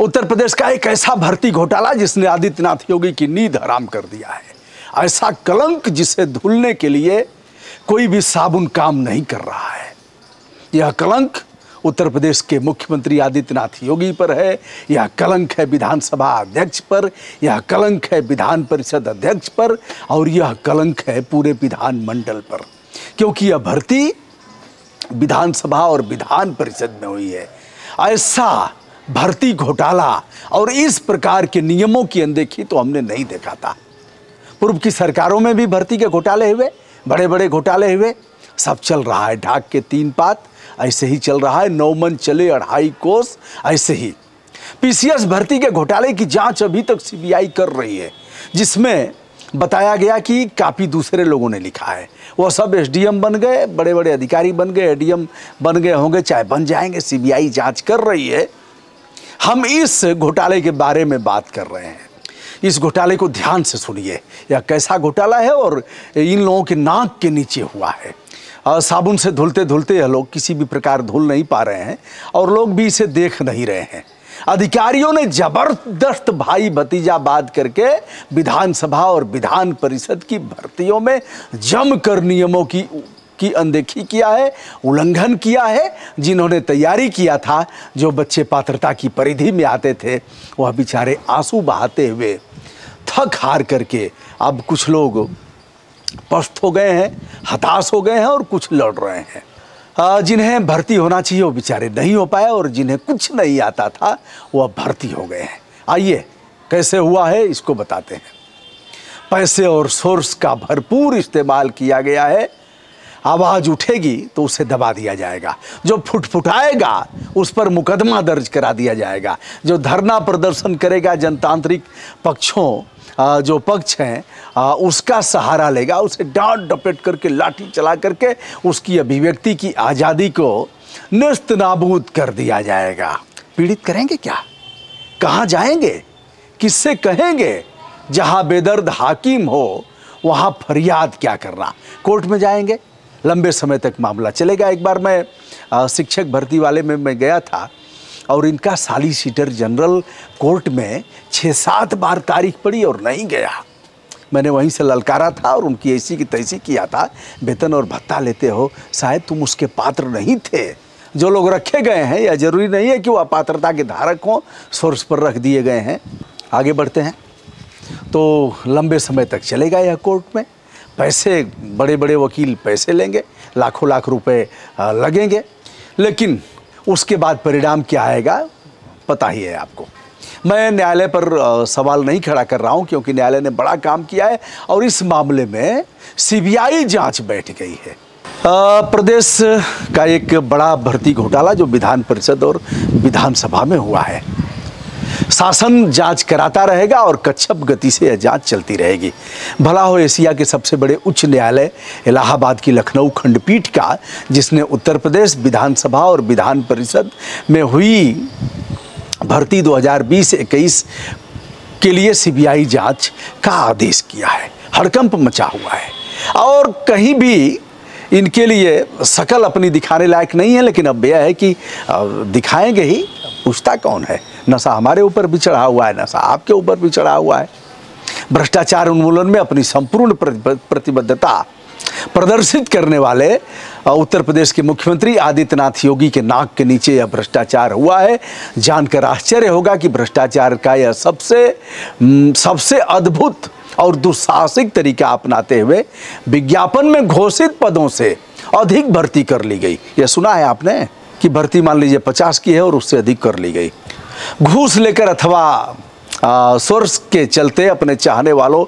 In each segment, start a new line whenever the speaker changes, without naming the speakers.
उत्तर प्रदेश का एक ऐसा भर्ती घोटाला जिसने आदित्यनाथ योगी की नींद हराम कर दिया है। ऐसा कलंक जिसे धुलने के लिए कोई भी साबुन काम नहीं कर रहा है। यह कलंक उत्तर प्रदेश के मुख्यमंत्री आदित्यनाथ योगी पर है। यह कलंक है विधानसभा अध्यक्ष पर, यह कलंक है विधान परिषद अध्यक्ष पर, और यह कलंक है पूरे विधानमंडल पर, क्योंकि यह भर्ती विधानसभा और विधान परिषद में हुई है। ऐसा भर्ती घोटाला और इस प्रकार के नियमों की अनदेखी तो हमने नहीं देखा था। पूर्व की सरकारों में भी भर्ती के घोटाले हुए, बड़े बड़े घोटाले हुए, सब चल रहा है। ढाक के 3 पात ऐसे ही चल रहा है, 9 मन चले 2.5 कोस ऐसे ही। पीसीएस भर्ती के घोटाले की जांच अभी तक सीबीआई कर रही है, जिसमें बताया गया कि काफ़ी दूसरे लोगों ने लिखा है। वो सब एसडीएम बन गए, बड़े बड़े अधिकारी बन गए, एडीएम बन गए होंगे, चाहे बन जाएंगे, सीबीआई जांच कर रही है। हम इस घोटाले के बारे में बात कर रहे हैं। इस घोटाले को ध्यान से सुनिए। यह कैसा घोटाला है और इन लोगों के नाक के नीचे हुआ है। साबुन से धुलते धुलते यह लोग किसी भी प्रकार धुल नहीं पा रहे हैं और लोग भी इसे देख नहीं रहे हैं। अधिकारियों ने जबरदस्त भाई भतीजावाद करके विधानसभा और विधान परिषद की भर्तियों में जमकर नियमों की अनदेखी किया है, उल्लंघन किया है। जिन्होंने तैयारी किया था, जो बच्चे पात्रता की परिधि में आते थे, वह बेचारे आंसू बहाते हुए थक हार करके अब कुछ लोग पस्त हो गए हैं, हताश हो गए हैं और कुछ लड़ रहे हैं। जिन्हें भर्ती होना चाहिए वो बेचारे नहीं हो पाए, और जिन्हें कुछ नहीं आता था वह भर्ती हो गए हैं। आइए कैसे हुआ है इसको बताते हैं। पैसे और सोर्स का भरपूर इस्तेमाल किया गया है। आवाज़ उठेगी तो उसे दबा दिया जाएगा, जो फुटफुटाएगा उस पर मुकदमा दर्ज करा दिया जाएगा, जो धरना प्रदर्शन करेगा जनतांत्रिक पक्षों जो पक्ष हैं उसका सहारा लेगा, उसे डांट डपट करके लाठी चला करके उसकी अभिव्यक्ति की आज़ादी को नेस्त नाबूद कर दिया जाएगा। पीड़ित करेंगे क्या? कहाँ जाएंगे? किससे कहेंगे? जहाँ बेदर्द हाकिम हो वहाँ फरियाद क्या करना? कोर्ट में जाएंगे, लंबे समय तक मामला चलेगा। एक बार मैं शिक्षक भर्ती वाले में मैं गया था और इनका सॉलिसिटर जनरल कोर्ट में 6-7 बार तारीख पड़ी और नहीं गया। मैंने वहीं से ललकारा था और उनकी ऐसी की तैसी किया था, वेतन और भत्ता लेते हो, शायद तुम उसके पात्र नहीं थे। जो लोग रखे गए हैं, या जरूरी नहीं है कि वह पात्रता के धारक हों, सोर्स पर रख दिए गए हैं। आगे बढ़ते हैं तो लंबे समय तक चलेगा यह कोर्ट में। पैसे, बड़े बड़े वकील पैसे लेंगे, लाखों लाख रुपए लगेंगे, लेकिन उसके बाद परिणाम क्या आएगा पता ही है आपको। मैं न्यायालय पर सवाल नहीं खड़ा कर रहा हूं, क्योंकि न्यायालय ने बड़ा काम किया है और इस मामले में सीबीआई जांच बैठ गई है। प्रदेश का एक बड़ा भर्ती घोटाला जो विधान परिषद और विधानसभा में हुआ है। शासन जांच कराता रहेगा और कच्छप गति से यह जांच चलती रहेगी। भला हो एशिया के सबसे बड़े उच्च न्यायालय इलाहाबाद की लखनऊ खंडपीठ का, जिसने उत्तर प्रदेश विधानसभा और विधान परिषद में हुई भर्ती 2020-21 के लिए सीबीआई जांच का आदेश किया है। हड़कंप मचा हुआ है और कहीं भी इनके लिए शकल अपनी दिखाने लायक नहीं है। लेकिन अब यह है कि दिखाएंगे ही, पूछता कौन है? नशा हमारे ऊपर भी चढ़ा हुआ है, नशा आपके ऊपर भी चढ़ा हुआ है। भ्रष्टाचार उन्मूलन में अपनी संपूर्ण प्रतिबद्धता प्रदर्शित करने वाले उत्तर प्रदेश के मुख्यमंत्री आदित्यनाथ योगी के नाक के नीचे यह भ्रष्टाचार हुआ है। जानकर आश्चर्य होगा कि भ्रष्टाचार का यह सबसे अद्भुत और दुस्साहसिक तरीका अपनाते हुए विज्ञापन में घोषित पदों से अधिक भर्ती कर ली गई। यह सुना है आपने कि भर्ती मान लीजिए 50 की है और उससे अधिक कर ली गई। घूस लेकर अथवा सोर्स के चलते अपने चाहने वालों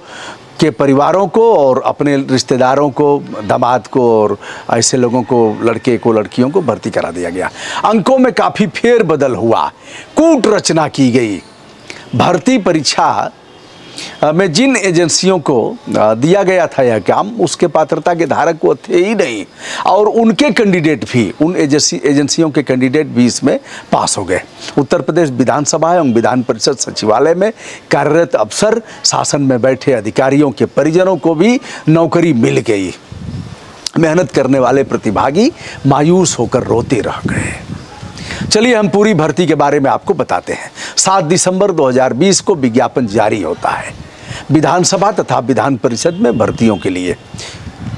के परिवारों को और अपने रिश्तेदारों को, दामाद को और ऐसे लोगों को, लड़के को, लड़कियों को भर्ती करा दिया गया। अंकों में काफ़ी फेरबदल हुआ, कूट रचना की गई। भर्ती परीक्षा में जिन एजेंसियों को दिया गया था यह काम, उसके पात्रता के धारक वो थे ही नहीं, और उनके कैंडिडेट भी, उन एजेंसियों के कैंडिडेट भी इसमें पास हो गए। उत्तर प्रदेश विधानसभा एवं विधान परिषद सचिवालय में कार्यरत अफसर, शासन में बैठे अधिकारियों के परिजनों को भी नौकरी मिल गई। मेहनत करने वाले प्रतिभागी मायूस होकर रोते रह गए। चलिए हम पूरी भर्ती के बारे में आपको बताते हैं। 7 दिसंबर 2020 को विज्ञापन जारी होता है विधानसभा तथा विधान परिषद में भर्तियों के लिए।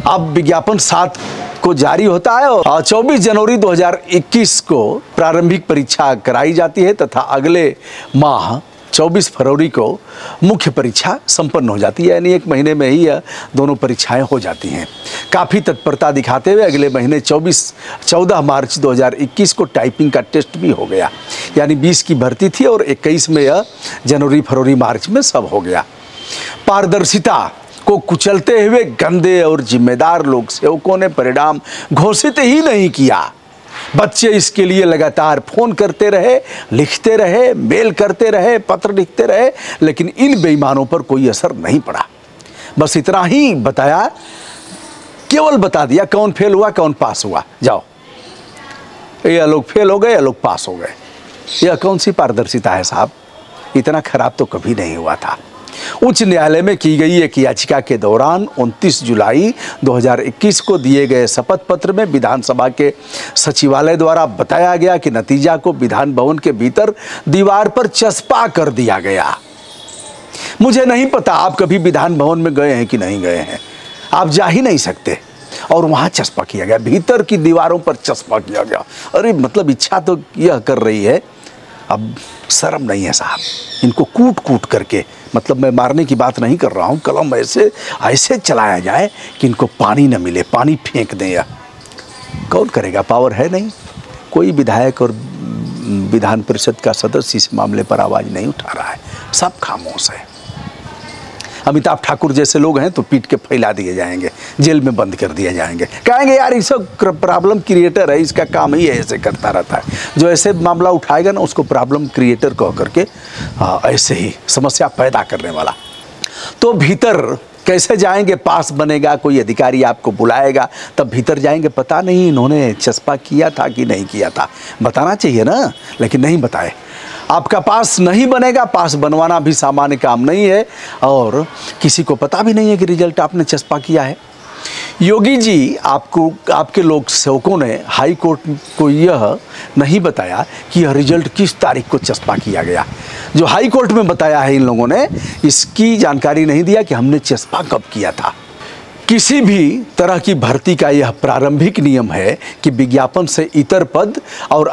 अब विज्ञापन 7 को जारी होता है और 24 जनवरी 2021 को प्रारंभिक परीक्षा कराई जाती है तथा अगले माह 24 फरवरी को मुख्य परीक्षा संपन्न हो जाती है, यानी 1 महीने में ही दोनों परीक्षाएं हो जाती हैं। काफ़ी तत्परता दिखाते हुए अगले महीने 14 मार्च 2021 को टाइपिंग का टेस्ट भी हो गया, यानी 20 की भर्ती थी और 21 में यह जनवरी फरवरी मार्च में सब हो गया। पारदर्शिता को कुचलते हुए गंदे और जिम्मेदार लोक सेवकों ने परिणाम घोषित ही नहीं किया। बच्चे इसके लिए लगातार फोन करते रहे, लिखते रहे, मेल करते रहे, पत्र लिखते रहे, लेकिन इन बेईमानों पर कोई असर नहीं पड़ा। बस इतना ही बताया, केवल बता दिया कौन फेल हुआ कौन पास हुआ, जाओ ये लोग फेल हो गए ये लोग पास हो गए। यह कौन सी पारदर्शिता है साहब? इतना खराब तो कभी नहीं हुआ था। उच्च न्यायालय में की गई एक याचिका के दौरान 29 जुलाई 2021 को दिए गए शपथ पत्र में विधानसभा के सचिवालय द्वारा बताया गया कि नतीजा को विधान भवन के भीतर दीवार पर चस्पा कर दिया गया। मुझे नहीं पता आप कभी विधान भवन में गए हैं कि नहीं गए हैं, आप जा ही नहीं सकते, और वहां चस्पा किया गया, भीतर की दीवारों पर चस्पा किया गया। अरे मतलब इच्छा तो यह कर रही है, अब शर्म नहीं है साहब, इनको कूट कूट करके, मतलब मैं मारने की बात नहीं कर रहा हूँ, कलम ऐसे चलाया जाए कि इनको पानी न मिले, पानी फेंक दें। या कौन करेगा? पावर है नहीं, कोई विधायक और विधान परिषद का सदस्य इस मामले पर आवाज़ नहीं उठा रहा है, सब खामोश है। अमिताभ ठाकुर जैसे लोग हैं तो पीट के फैला दिए जाएंगे, जेल में बंद कर दिए जाएंगे, कहेंगे यार ये सब प्रॉब्लम क्रिएटर है, इसका काम ही है ऐसे करता रहता है। जो ऐसे मामला उठाएगा ना उसको प्रॉब्लम क्रिएटर कह करके ऐसे ही समस्या पैदा करने वाला। तो भीतर कैसे जाएंगे? पास बनेगा, कोई अधिकारी आपको बुलाएगा तब भीतर जाएंगे। पता नहीं इन्होंने चस्पा किया था कि नहीं किया था, बताना चाहिए ना, लेकिन नहीं बताए। आपका पास नहीं बनेगा, पास बनवाना भी सामान्य काम नहीं है और किसी को पता भी नहीं है कि रिजल्ट आपने चस्पा किया है। योगी जी आपके लोक सेवकों ने हाई कोर्ट को यह नहीं बताया कि यह रिजल्ट किस तारीख को चस्पा किया गया। जो हाई कोर्ट में बताया है इन लोगों ने, इसकी जानकारी नहीं दिया कि हमने चस्पा कब किया था। किसी भी तरह की भर्ती का यह प्रारंभिक नियम है कि विज्ञापन से इतर पद और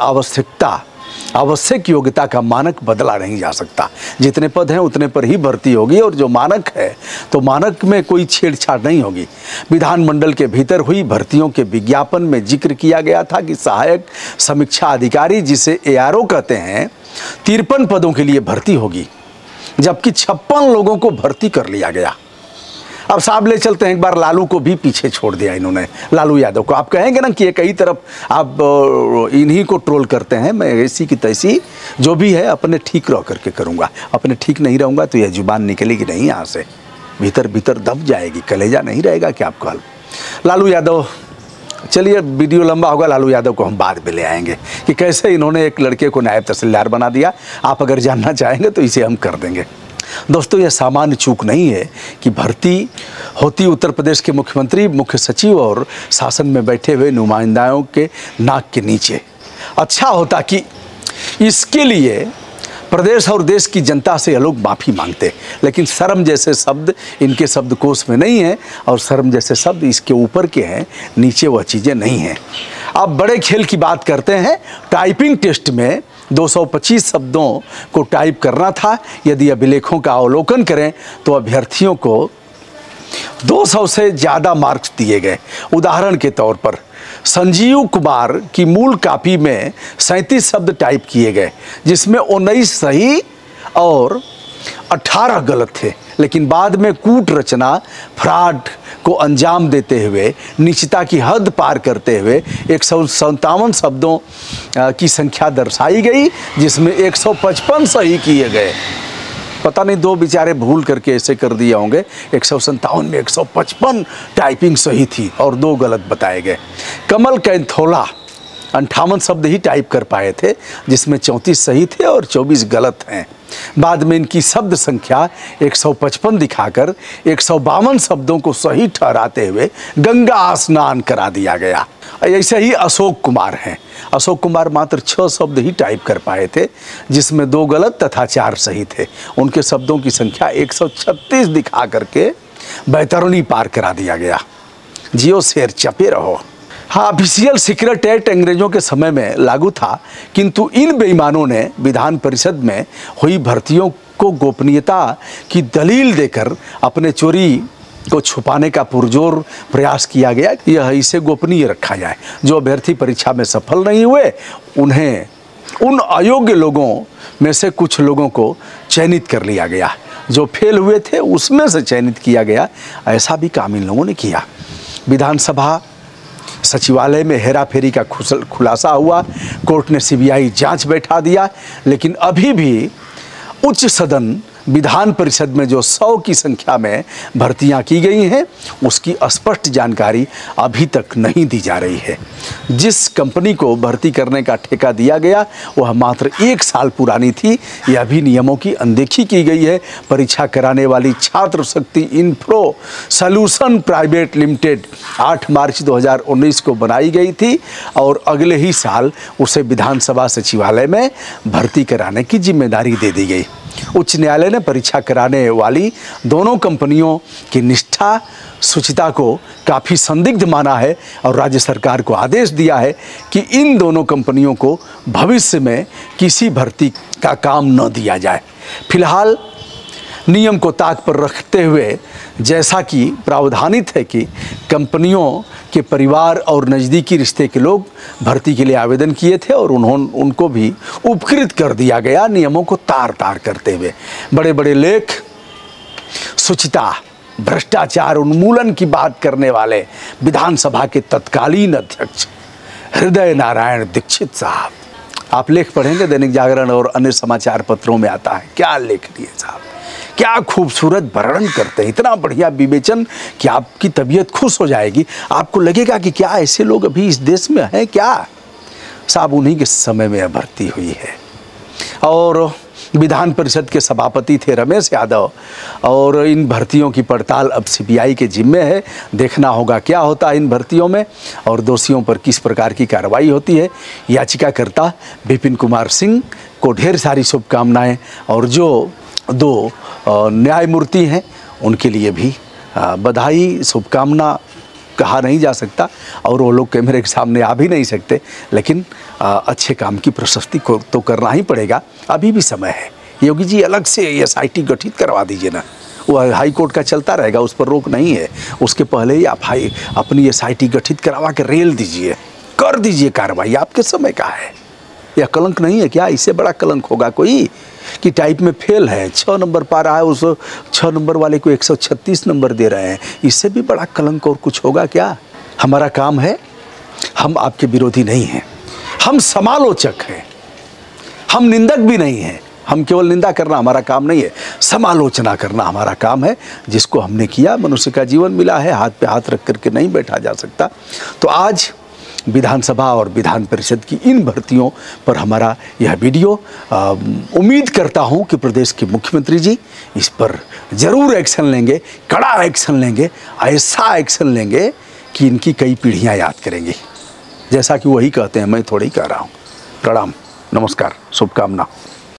आवश्यक योग्यता का मानक बदला नहीं जा सकता। जितने पद हैं उतने पर ही भर्ती होगी और जो मानक है तो मानक में कोई छेड़छाड़ नहीं होगी। विधानमंडल के भीतर हुई भर्तियों के विज्ञापन में जिक्र किया गया था कि सहायक समीक्षा अधिकारी, जिसे ARO कहते हैं, 53 पदों के लिए भर्ती होगी, जबकि 56 लोगों को भर्ती कर लिया गया। अब साहब ले चलते हैं, एक बार लालू को भी पीछे छोड़ दिया इन्होंने, लालू यादव को। आप कहेंगे ना कि ये कई तरफ आप इन्हीं को ट्रोल करते हैं, मैं ऐसी की तैसी जो भी है अपने ठीक रह करके करूँगा, अपने ठीक नहीं रहूँगा तो यह जुबान निकलेगी नहीं, यहाँ से भीतर भीतर दब जाएगी, कलेजा नहीं रहेगा कि आपको हल। लालू यादव, चलिए वीडियो लंबा होगा, लालू यादव को हम बाद में ले आएंगे कि कैसे इन्होंने एक लड़के को नायब तहसीलदार बना दिया। आप अगर जानना चाहेंगे तो इसे हम कर देंगे। दोस्तों, यह सामान्य चूक नहीं है कि भर्ती होती उत्तर प्रदेश के मुख्यमंत्री, मुख्य सचिव और शासन में बैठे हुए नुमाइंदाओं के नाक के नीचे। अच्छा होता कि इसके लिए प्रदेश और देश की जनता से ये लोग माफ़ी मांगते, लेकिन शर्म जैसे शब्द इनके शब्दकोश में नहीं है और शर्म जैसे शब्द इसके ऊपर के हैं, नीचे वह चीज़ें नहीं हैं। अब बड़े खेल की बात करते हैं। टाइपिंग टेस्ट में 225 शब्दों को टाइप करना था। यदि अभिलेखों का अवलोकन करें तो अभ्यर्थियों को 200 से ज़्यादा मार्क्स दिए गए। उदाहरण के तौर पर संजीव कुमार की मूल कॉपी में 37 शब्द टाइप किए गए, जिसमें 19 सही और 18 गलत थे, लेकिन बाद में कूट रचना, फ्रॉड को अंजाम देते हुए, नीचता की हद पार करते हुए 157 शब्दों की संख्या दर्शाई गई, जिसमें 155 सही किए गए। पता नहीं दो बेचारे भूल करके ऐसे कर दिए होंगे। 157 में 155 टाइपिंग सही थी और 2 गलत बताए गए। कमल कैंथोला 58 शब्द ही टाइप कर पाए थे, जिसमें 34 सही थे और 24 गलत हैं। बाद में इनकी शब्द संख्या 155 दिखाकर 152 शब्दों को सही ठहराते हुए गंगा स्नान करा दिया गया। ऐसे ही अशोक कुमार हैं। अशोक कुमार मात्र 6 शब्द ही टाइप कर पाए थे, जिसमें 2 गलत तथा 4 सही थे। उनके शब्दों की संख्या 136 दिखा करके बैतरणी पार करा दिया गया। जियो शेर चपे रहो। हाँ, ऑफिशियल सीक्रेट एक्ट अंग्रेजों के समय में लागू था, किंतु इन बेईमानों ने विधान परिषद में हुई भर्तियों को गोपनीयता की दलील देकर अपने चोरी को छुपाने का पुरजोर प्रयास किया गया। यह इसे गोपनीय रखा जाए। जो अभ्यर्थी परीक्षा में सफल नहीं हुए, उन्हें उन अयोग्य लोगों में से कुछ लोगों को चयनित कर लिया गया। जो फेल हुए थे उसमें से चयनित किया गया। ऐसा भी काम इन लोगों ने किया। विधानसभा सचिवालय में हेराफेरी का खुलासा हुआ। कोर्ट ने सीबीआई जांच बैठा दिया, लेकिन अभी भी उच्च सदन विधान परिषद में जो 100 की संख्या में भर्तियां की गई हैं, उसकी स्पष्ट जानकारी अभी तक नहीं दी जा रही है। जिस कंपनी को भर्ती करने का ठेका दिया गया वह मात्र 1 साल पुरानी थी। यह भी नियमों की अनदेखी की गई है। परीक्षा कराने वाली छात्र शक्ति इंफ्रो सॉल्यूशन प्राइवेट लिमिटेड 8 मार्च 2019 को बनाई गई थी और अगले ही साल उसे विधानसभा सचिवालय में भर्ती कराने की जिम्मेदारी दे दी गई। उच्च न्यायालय ने परीक्षा कराने वाली दोनों कंपनियों की निष्ठा शुचिता को काफ़ी संदिग्ध माना है और राज्य सरकार को आदेश दिया है कि इन दोनों कंपनियों को भविष्य में किसी भर्ती का काम न दिया जाए। फिलहाल नियम को ताक पर रखते हुए जैसा कि प्रावधानित है कि कंपनियों के परिवार और नज़दीकी रिश्ते के लोग भर्ती के लिए आवेदन किए थे और उनको भी उपकृत कर दिया गया। नियमों को तार तार करते हुए बड़े बड़े लेख शुचिता भ्रष्टाचार उन्मूलन की बात करने वाले विधानसभा के तत्कालीन अध्यक्ष हृदय नारायण दीक्षित साहब, आप लेख पढ़ेंगे दैनिक जागरण और अन्य समाचार पत्रों में आता है। क्या लेख दिए साहब, क्या खूबसूरत वर्णन करते हैं। इतना बढ़िया विवेचन कि आपकी तबीयत खुश हो जाएगी। आपको लगेगा कि क्या ऐसे लोग अभी इस देश में हैं क्या। साहब उन्हीं के समय में भर्ती हुई है। और विधान परिषद के सभापति थे रमेश यादव और इन भर्तियों की पड़ताल अब सीबीआई के जिम्मे है। देखना होगा क्या होता है इन भर्तियों में और दोषियों पर किस प्रकार की कार्रवाई होती है। याचिकाकर्ता विपिन कुमार सिंह को ढेर सारी शुभकामनाएं और जो 2 न्यायमूर्ति हैं उनके लिए भी बधाई शुभकामना कहा नहीं जा सकता और वो लोग कैमरे के सामने आ भी नहीं सकते, लेकिन अच्छे काम की प्रशस्ति को तो करना ही पड़ेगा। अभी भी समय है। योगी जी अलग से एसआईटी गठित करवा दीजिए ना, वो हाई कोर्ट का चलता रहेगा, उस पर रोक नहीं है। उसके पहले ही आप अपनी एसआईटी गठित करवा के रेल दीजिए, कर दीजिए कार्रवाई। आपके समय का है। यह कलंक नहीं है क्या? इससे बड़ा कलंक होगा कोई कि टाइप में फेल है, 6 नंबर पा रहा है, उस 6 नंबर वाले को 136 नंबर दे रहे हैं। इससे भी बड़ा कलंक और कुछ होगा क्या? हमारा काम है, हम आपके विरोधी नहीं हैं, हम समालोचक हैं, हम निंदक भी नहीं हैं। हम केवल निंदा करना हमारा काम नहीं है, समालोचना करना हमारा काम है। जिसको हमने किया, मनुष्य का जीवन मिला है, हाथ पे हाथ रख करके नहीं बैठा जा सकता। तो आज विधानसभा और विधान परिषद की इन भर्तियों पर हमारा यह वीडियो, उम्मीद करता हूं कि प्रदेश के मुख्यमंत्री जी इस पर ज़रूर एक्शन लेंगे, कड़ा एक्शन लेंगे, ऐसा एक्शन लेंगे कि इनकी कई पीढ़ियां याद करेंगी। जैसा कि वही कहते हैं, मैं थोड़ी कह रहा हूं। प्रणाम, नमस्कार, शुभकामना।